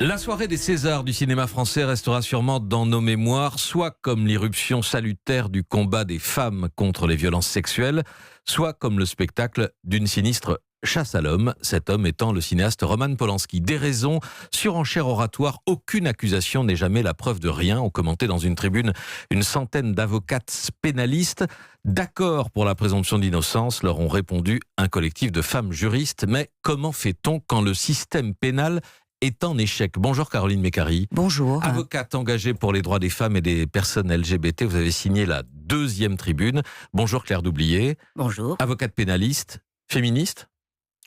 La soirée des Césars du cinéma français restera sûrement dans nos mémoires, soit comme l'irruption salutaire du combat des femmes contre les violences sexuelles, soit comme le spectacle d'une sinistre chasse à l'homme, cet homme étant le cinéaste Roman Polanski. Déraison, surenchère oratoire, aucune accusation n'est jamais la preuve de rien, ont commenté dans une tribune une centaine d'avocates pénalistes. D'accord pour la présomption d'innocence, leur ont répondu un collectif de femmes juristes. Mais comment fait-on quand le système pénal est en échec? Bonjour Caroline Mécari. Bonjour. Avocate engagée pour les droits des femmes et des personnes LGBT, vous avez signé la 2e tribune. Bonjour Claire Doublier. Bonjour. Avocate pénaliste, féministe.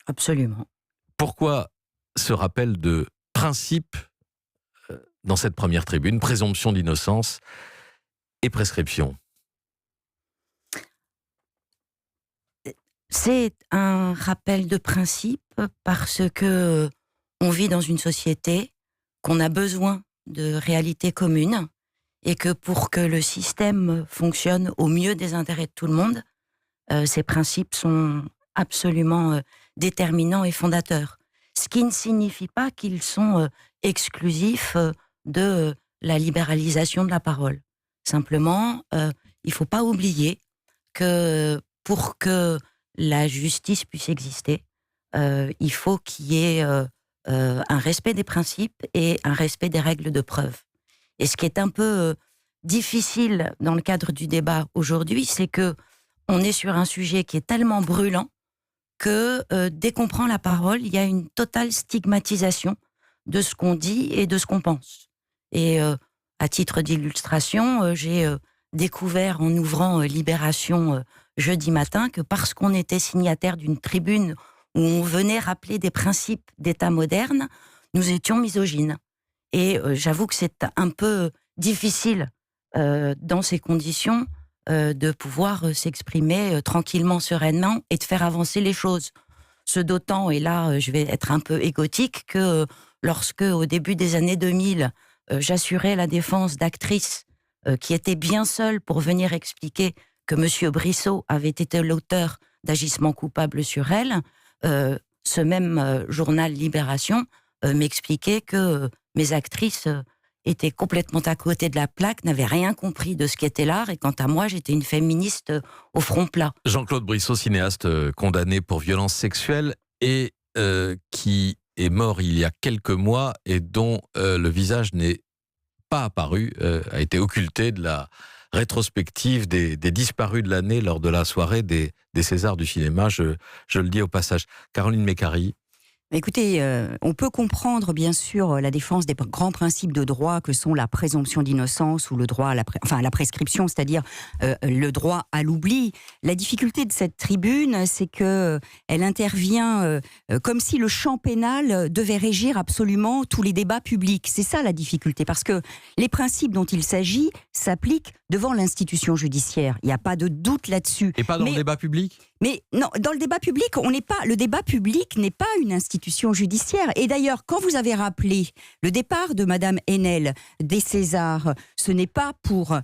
Absolument. Pourquoi ce rappel de principe dans cette première tribune, présomption d'innocence et prescription? C'est un rappel de principe parce que on vit dans une société, qu'on a besoin de réalités communes et que pour que le système fonctionne au mieux des intérêts de tout le monde, ces principes sont absolument déterminants et fondateurs. Ce qui ne signifie pas qu'ils sont exclusifs de la libéralisation de la parole. Simplement, il ne faut pas oublier que pour que la justice puisse exister, il faut qu'il y ait un respect des principes et un respect des règles de preuve. Et ce qui est un peu difficile dans le cadre du débat aujourd'hui, c'est que on est sur un sujet qui est tellement brûlant que dès qu'on prend la parole, il y a une totale stigmatisation de ce qu'on dit et de ce qu'on pense. Et à titre d'illustration, j'ai découvert en ouvrant Libération jeudi matin que parce qu'on était signataire d'une tribune où on venait rappeler des principes d'État moderne, nous étions misogynes. Et j'avoue que c'est un peu difficile dans ces conditions de pouvoir s'exprimer tranquillement, sereinement et de faire avancer les choses. Ce d'autant, et là je vais être un peu égotique, que lorsque au début des années 2000, j'assurais la défense d'actrices qui étaient bien seules pour venir expliquer que M. Brissot avait été l'auteur d'agissements coupables sur elles, ce même journal Libération m'expliquait que mes actrices étaient complètement à côté de la plaque, n'avaient rien compris de ce qu'était l'art, et quant à moi, j'étais une féministe au front plat. Jean-Claude Brissot, cinéaste condamné pour violence sexuelle et qui est mort il y a quelques mois et dont le visage n'est pas apparu, a été occulté de la rétrospective des disparus de l'année lors de la soirée des Césars du cinéma, je le dis au passage. Caroline Mécari. Écoutez, on peut comprendre bien sûr la défense des grands principes de droit que sont la présomption d'innocence ou le droit à la prescription, c'est-à-dire le droit à l'oubli. La difficulté de cette tribune, c'est que elle intervient comme si le champ pénal devait régir absolument tous les débats publics. C'est ça la difficulté, parce que les principes dont il s'agit s'appliquent devant l'institution judiciaire. Il n'y a pas de doute là-dessus. Et pas dans le débat public ? Mais non, dans le débat public, le débat public n'est pas une institution judiciaire. Et d'ailleurs, quand vous avez rappelé le départ de Madame Haenel des Césars, ce n'est pas pour,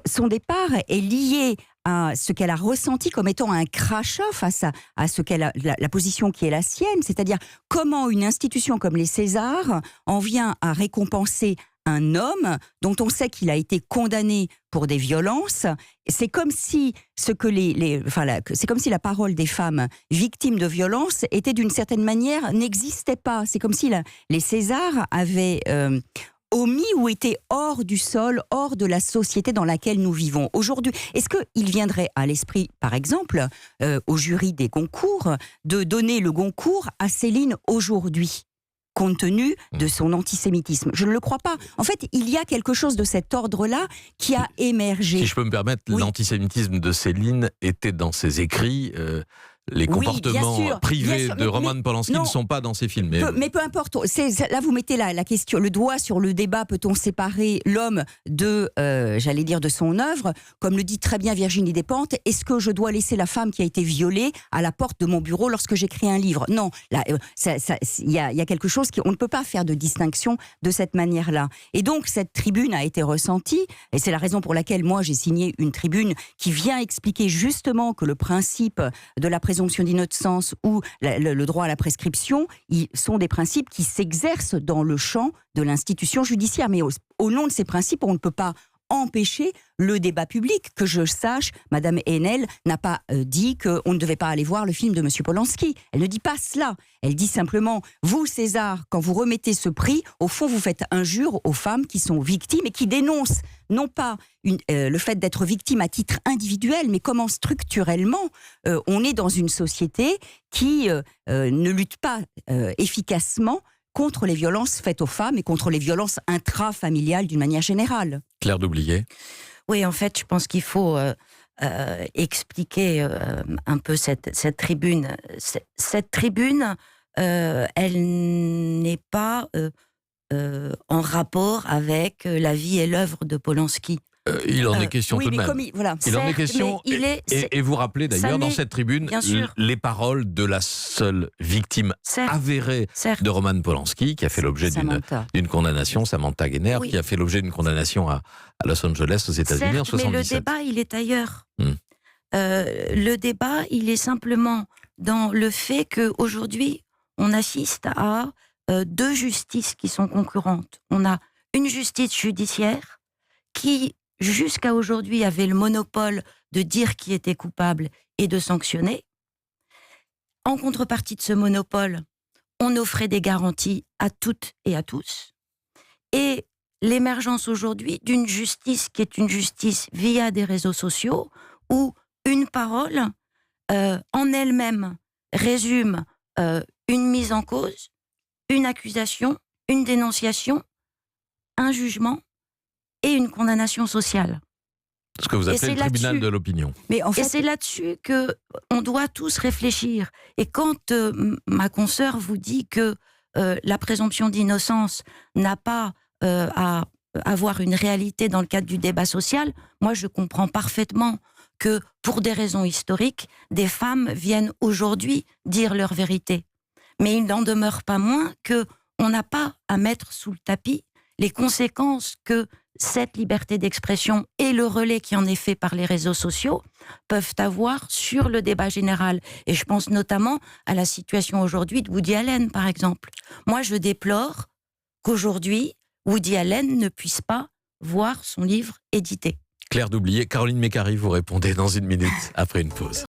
son départ est lié à ce qu'elle a ressenti comme étant un crachat face à ce qu'elle la position qui est la sienne, c'est-à-dire comment une institution comme les Césars en vient à récompenser un homme dont on sait qu'il a été condamné pour des violences. C'est comme si c'est comme si la parole des femmes victimes de violences était d'une certaine manière n'existait pas. C'est comme si les Césars avaient omis ou étaient hors du sol, hors de la société dans laquelle nous vivons aujourd'hui. Est-ce qu'il viendrait à l'esprit, par exemple, au jury des Goncourt, de donner le Goncourt à Céline aujourd'hui, compte tenu de son antisémitisme? Je ne le crois pas. En fait, il y a quelque chose de cet ordre-là qui a émergé. Si je peux me permettre, oui. L'antisémitisme de Céline était dans ses écrits. Les comportements privés de Roman Polanski ne sont pas dans ses films. Mais peu importe. Là, vous mettez la question, le doigt sur le débat. Peut-on séparer l'homme de son œuvre? Comme le dit très bien Virginie Despentes, est-ce que je dois laisser la femme qui a été violée à la porte de mon bureau lorsque j'écris un livre? Non. Il y a quelque chose on ne peut pas faire de distinction de cette manière-là. Et donc, cette tribune a été ressentie, et c'est la raison pour laquelle moi j'ai signé une tribune qui vient expliquer justement que le principe de la présomption d'innocence ou le droit à la prescription, ils sont des principes qui s'exercent dans le champ de l'institution judiciaire. Mais au nom de ces principes, on ne peut pas empêcher le débat public. Que je sache, Madame Haenel n'a pas dit qu'on ne devait pas aller voir le film de Monsieur Polanski. Elle ne dit pas cela. Elle dit simplement, vous César, quand vous remettez ce prix, au fond vous faites injure aux femmes qui sont victimes et qui dénoncent non pas le fait d'être victime à titre individuel, mais comment structurellement on est dans une société qui ne lutte pas efficacement contre les violences faites aux femmes et contre les violences intrafamiliales d'une manière générale. Claire Doublié. Oui, en fait, je pense qu'il faut expliquer un peu cette tribune. Cette tribune, elle n'est pas en rapport avec la vie et l'œuvre de Polanski. Il en est question tout de même. Voilà. Il en est question. Et vous rappelez d'ailleurs dans cette tribune les paroles de la seule victime avérée de Roman Polanski, qui a fait l'objet d'une condamnation, Samantha Gainer, qui a fait l'objet d'une condamnation à Los Angeles, aux États-Unis, en 1977. Mais le débat, il est ailleurs. Le débat, il est simplement dans le fait qu'aujourd'hui, on assiste à deux justices qui sont concurrentes. On a une justice judiciaire qui, jusqu'à aujourd'hui, avait le monopole de dire qui était coupable et de sanctionner. En contrepartie de ce monopole, on offrait des garanties à toutes et à tous. Et l'émergence aujourd'hui d'une justice qui est une justice via des réseaux sociaux, où une parole, en elle-même, résume une mise en cause, une accusation, une dénonciation, un jugement et une condamnation sociale. Ce que vous appelez le tribunal de l'opinion. Mais en fait, et c'est là-dessus qu'on doit tous réfléchir. Et quand ma consoeur vous dit que la présomption d'innocence n'a pas à avoir une réalité dans le cadre du débat social, moi je comprends parfaitement que pour des raisons historiques, des femmes viennent aujourd'hui dire leur vérité. Mais il n'en demeure pas moins qu'on n'a pas à mettre sous le tapis les conséquences que cette liberté d'expression et le relais qui en est fait par les réseaux sociaux peuvent avoir sur le débat général. Et je pense notamment à la situation aujourd'hui de Woody Allen, par exemple. Moi, je déplore qu'aujourd'hui, Woody Allen ne puisse pas voir son livre édité. Claire Doublié, Caroline Mécari, vous répondez dans une minute après une pause.